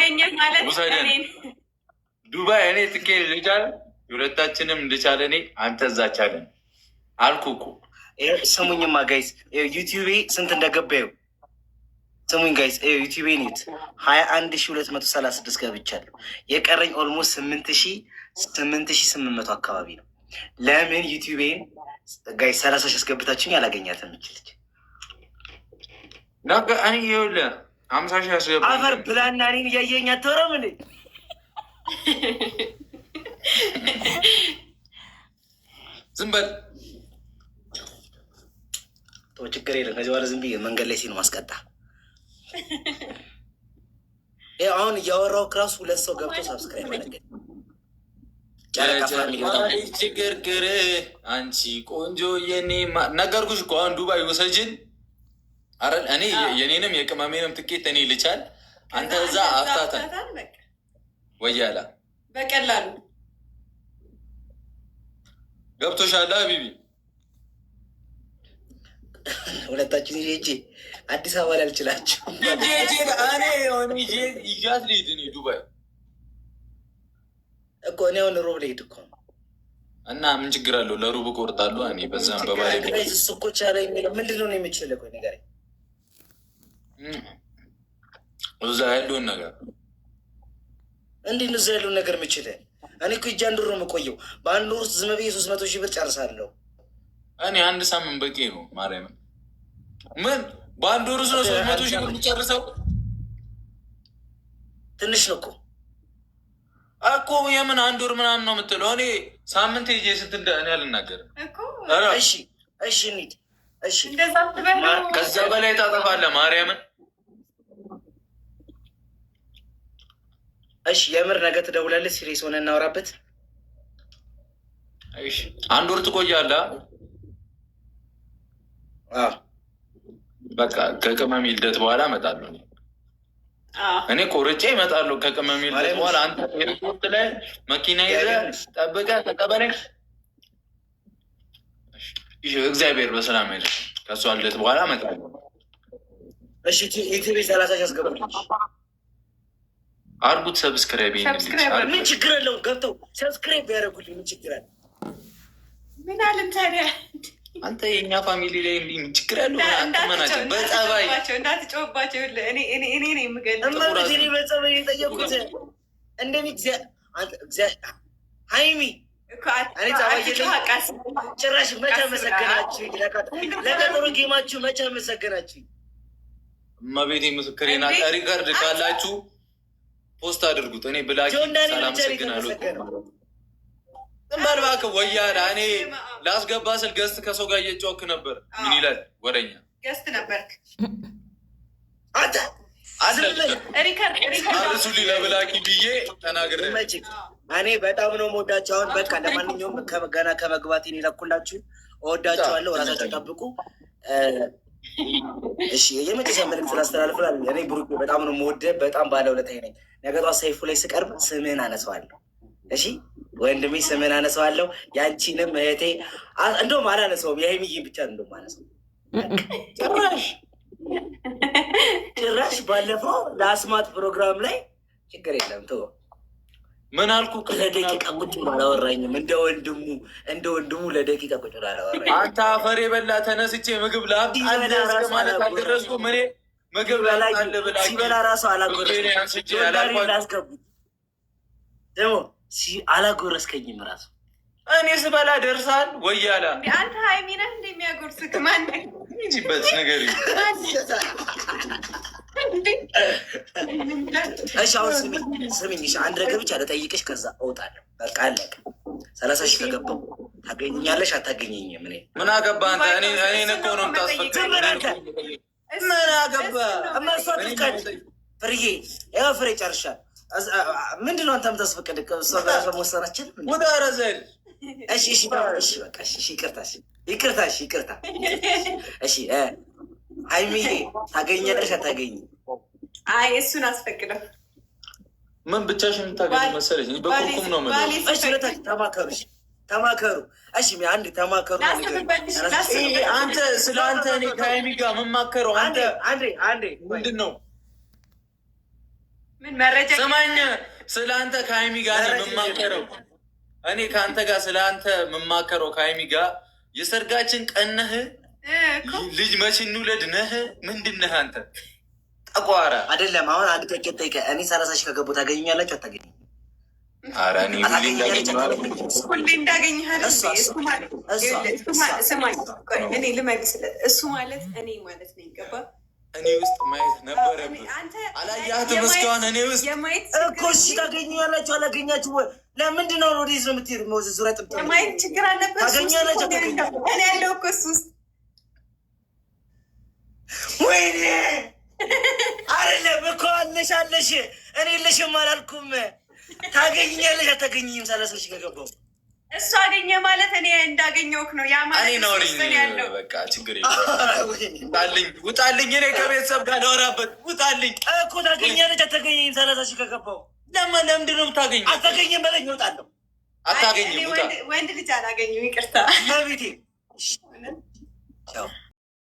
አገኘህ ማለት ዱባይ እኔ ትኬት ልቻል ሁለታችንም እንድቻለ እኔ አንተ እዛ ቻለን አልኩ እኮ። ስሙኝማ ጋይስ ዩቲዩቤ ስንት እንደገባዩ ስሙኝ ጋይስ ዩቲዩቤ ኔት 21,236 ገብቻለሁ። የቀረኝ ኦልሞስት 8,800 አካባቢ ነው። ለምን ዩቲዩቤን ጋይስ 30 ሺህ አስገብታችሁኝ ያላገኛት የምችልች ነገ እኔ ይኸውልህ 50 ሺህ አስገባ አፈር ብላና እኔን እያየኝ አትወራም እንዴ? ዝም በል ችግር የለም። ከዚህ በኋላ ዝም ብዬ መንገድ ላይ ሲል ማስቀጣ አሁን እያወራው ክራሱ 2 ሰው ገብቶ ሳብስክራይብ ያደረገ ችግር አንቺ ቆንጆ የኔ ነገርኩሽ እኮ አሁን ዱባይ ወሰጅን አረ እኔ የኔንም የቅመሜንም ትኬት እኔ ልቻል አንተ እዛ አፍታታል ወያላ በቀላሉ ገብቶሻል ሀቢቢ። ሁለታችን ይዤ አዲስ አበባ ላይ አልችላችሁ እኔ ሆን ይዣት ልሂድ እኔ ዱባይ እኮ እኔ አሁን ሮብ ልሂድ እኮ እና ምን ችግር አለው? ለሩብ እቆርጣለሁ እኔ በዛም በባሌ እሱ እኮ ቻለ የሚለው ምንድን ነው የምችል እኮ ነገር እዛ ያለውን ነገር እንዲህ እዛ ያለውን ነገር የምችል እኔ እኮ እጅ አንድ ወር ነው የምቆየው። በአንድ ወር ውስጥ ዝም ብዬ 300 ሺህ ብር ጨርሳለሁ። እኔ 1 ሳምንት በቂ ነው። ማርያምን ምን በአንድ ወር ውስጥ ነው 300 ሺህ ብር ጨርሰው? ትንሽ ነው እኮ የምን 1 ወር ምናምን ነው የምትለው? እኔ ሳምንት ሄጄ ስንት እኔ አልናገርም። እሺ እንሂድ። እሺ ከዛ በላይ ታጠፋለህ ማርያምን። እሺ የምር ነገ ትደውላለህ? ሲሪየስ ሆነ እናወራበት። እሺ 1 ወር ትቆያለህ? በቃ ከቅመም ልደት በኋላ እመጣለሁ። እኔ ቆርጬ እመጣለሁ ከቅመም ልደት በኋላ። አንተ ኤርፖርት ላይ መኪና ይዘህ ጠብቀህ ተቀበለኝ። እግዚአብሔር በሰላም ሄደ። ከእሷ ልደት በኋላ እመጣለሁ። እሺ ዩቲዩብ 30 ሺህ አስገቡልኝ። አርጉት ሰብስክራይብ ምን ችግር አለው? ገብተው ሰብስክራይብ ያደረጉልኝ ምን ችግር አለ? ምን አለም ታዲያ? አንተ የእኛ ፋሚሊ ላይ ምን ችግር አለው? አትመናቸው በጸባይ እንዳትጮህባቸው። እኔ የምገለው እኔ በጸባይ የጠየቁት እንደሚ ሀይሚ ጭራሽ መቼ መሰገናችሁ? ለቀጠሮ ጌማችሁ መቼ መሰገናችሁ? እመቤቴ ምስክሬ ናት። ሪከርድ ካላችሁ ፖስት አድርጉት። እኔ ብላኪ ሳላመሰግናለሁ። ዝም እባክህ ወያላ። እኔ ላስገባ ስል ገስት ከሰው ጋር እየጮክ ነበር። ምን ይላል ወደኛ ገስት ነበርክ አንተ አርሱሊ ለብላኪ ብዬ ተናግሬ እኔ በጣም ነው የምወዳቸው። አሁን በቃ ለማንኛውም ገና ከመግባት ይለኩላችሁ እወዳቸዋለሁ። ራሳቸው ጠብቁ። እሺ የመጨረሻ መልዕክት ስላስተላልፍላል። እኔ ብሩክ በጣም ነው የምወደህ። በጣም ባለውለታዬ ነኝ። ነገ ጠዋት ሰይፉ ላይ ስቀርብ ስምህን አነሳዋለሁ። እሺ ወንድሜ ስምህን አነሳዋለሁ። ያንቺንም እህቴ እንደውም አላነሳውም። የሀይሚዬን ብቻ እንደውም አነሳው። ጭራሽ ባለፈው ለአስማት ፕሮግራም ላይ ችግር የለም ተወው። ምን አልኩ? ለደቂቃ ቁጭ ብሎ አላወራኝም። እንደ ወንድሙ ለደቂቃ ቁጭ ብሎ አላወራኝም። አንተ አፈር የበላ ተነስቼ ምግብ ላብጥ ማለት አልደረስኩም። እኔ ምግብ ሲበላ ራሱ አላጎረስከኝም። ደግሞ አላጎረስከኝም ራሱ እኔ ስበላ ደርሳል ወያላ። አንተ ሀይሚ ነህ እንደሚያጎርስክ ማን በት ነገር እሺ አሁን ስሚኝ፣ አንድ ነገር ብቻ ልጠይቅሽ፣ ከዛ እወጣለሁ። በቃ አለቀ። 30 ሺህ ከገባሁ ታገኘኛለሽ አታገኘኝም? ምን አገባ አንተ? እኔን እኮ ነው የምታስፈቅደው። ምን አገባ? እማሷ ትፍቀድ። ፍርዬ ያው ፍሬ ጨርሻል። ምንድን ነው አንተ የምታስፈቅድ? እሷ በራሷ መወሰናችን ወደ አረዘል። እሺ በቃ እሺ፣ ይቅርታ። እሺ ሀይሚዬ ታገኛለሽ አታገኝም? አይ እሱን አስፈቅደው። ምን ብቻሽን ታገኝ መሰለኝ? በኩርኩም ነው ማለት። እሺ ተማከሩ። እሺ አንድ ተማከሩ። አንተ ስለ አንተ እኔ ከሀይሚ ጋር የምማከረው አንተ አንዴ ምንድን ነው ምን መረጃ ስማኝ፣ ስለ አንተ ከሀይሚ ጋር የምማከረው እኔ ከአንተ ጋር ስለ አንተ የምማከረው ከሀይሚ ጋር የሰርጋችን ቀን ነህ፣ ልጅ መቼ እንውለድ ነህ፣ ምንድን ነህ አንተ ጠቋራ? አይደለም አሁን አንድ ጥያቄ ጠይቀህ እኔ 30 ሺህ ከገቡ ታገኙኛላችሁ አታገኙኝ? ኧረ እኔ ሁሌ እንዳገኘህ እኔ ልመልስለት። እሱ ማለት እኔ ማለት ነው። ይገባ እኔ ውስጥ ማየት ነበረብህ። አላየሃትም እስካሁን እኔ ውስጥ እኮ። እሺ ታገኙኛላችሁ አላገኛችሁ? ለምንድን ነው ወደዚህ ነው የምትሄዱ? ዙሪያ ጥብጥ የማየት ችግር አለበት። ታገኛላችሁ እኔ ያለው እኮ እሱ ውስጥ ወይኔ አይደለም እኮ አለሽ እኔ የለሽም አላልኩም። ታገኝኛለሽ አታገኝኝም? 30 ሺህ ከገባው እሱ አገኘ ማለት እኔ እንዳገኘውክ ነው። ያ ማለት ያለው በቃ ችግር የለም። ውጣልኝ፣ እኔ ከቤተሰብ ጋር ላወራበት። ውጣልኝ እኮ ታገኛለች አታገኝኝም? 30 ሺህ ከገባው ለምንድን ነው የምታገኝ? አታገኝም በለኝ፣ እወጣለሁ። አታገኝም? ወንድ ልጅ አላገኘም። ይቅርታ በቤቴ